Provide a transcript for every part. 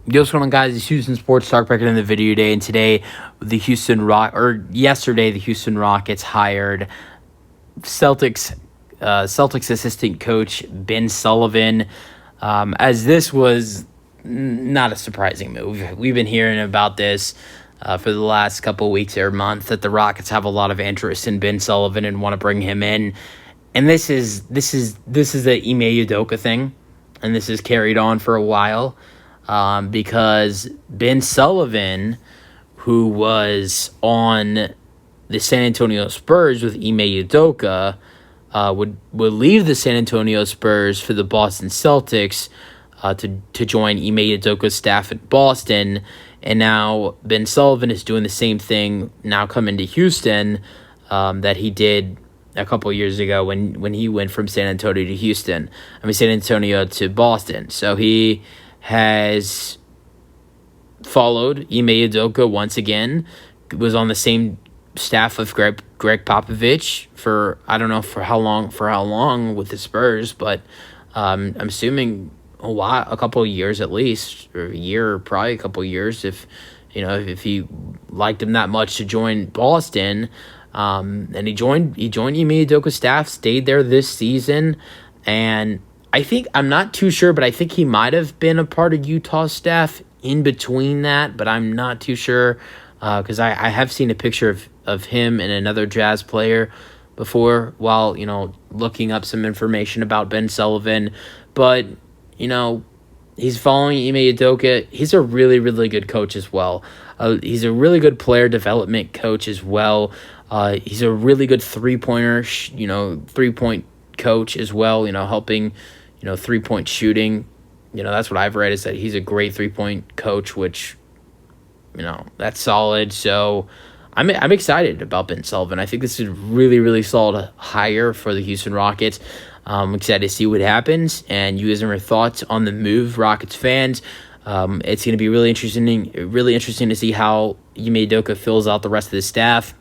Yo, what's going on, guys? It's Houston Sports Talk back in the video today, and today yesterday the Houston Rockets hired Celtics assistant coach Ben Sullivan. As this was not a surprising move. We've been hearing about this for the last couple of weeks or month that the Rockets have a lot of interest in Ben Sullivan and want to bring him in. And this is the Ime Udoka thing, and this is carried on for a while. Because Ben Sullivan, who was on the San Antonio Spurs with Ime Udoka, would leave the San Antonio Spurs for the Boston Celtics to join Ime Udoka's staff at Boston. And now Ben Sullivan is doing the same thing, now coming to Houston, that he did a couple years ago when he went from San Antonio to Boston. So he has followed Ime Udoka once again, was on the same staff of Greg Popovich for, I don't know for how long with the Spurs, but I'm assuming a couple of years at least, or a year, probably a couple of years, if he liked him that much to join Boston. And he joined Ime Udoka's staff, stayed there this season, and I'm not too sure, but I think he might have been a part of Utah's staff in between that, but I'm not too sure because I have seen a picture of him and another Jazz player before while, looking up some information about Ben Sullivan. But, he's following Ime Udoka. He's a really, really good coach as well. He's a really good player development coach as well. He's a really good three-point coach as well, helping three-point shooting. That's what I've read, is that he's a great three-point coach, which, that's solid. So I'm excited about Ben Sullivan. I think this is a really, really solid hire for the Houston Rockets. I'm excited to see what happens, and you guys have your thoughts on the move, Rockets fans. It's going to be really interesting to see how Ime Udoka fills out the rest of the staff.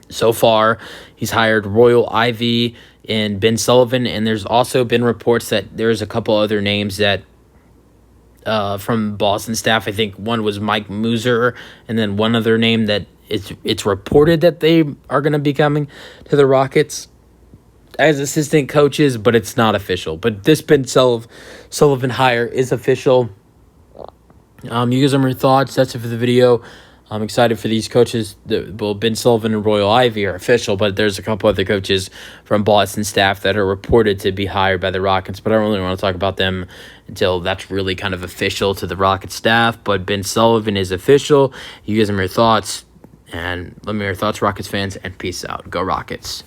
So far, he's hired Royal Ivey and Ben Sullivan, and there's also been reports that there's a couple other names that from Boston staff. I think one was Mike Muser, and then one other name that it's reported that they are going to be coming to the Rockets as assistant coaches, but it's not official. But this Ben Sullivan hire is official. You guys have your thoughts. That's it for the video. I'm excited for these coaches. Ben Sullivan and Royal Ivey are official, but there's a couple other coaches from Boston staff that are reported to be hired by the Rockets, but I don't really want to talk about them until that's really kind of official to the Rockets staff. But Ben Sullivan is official. You guys have your thoughts, and let me know your thoughts, Rockets fans, and peace out. Go Rockets.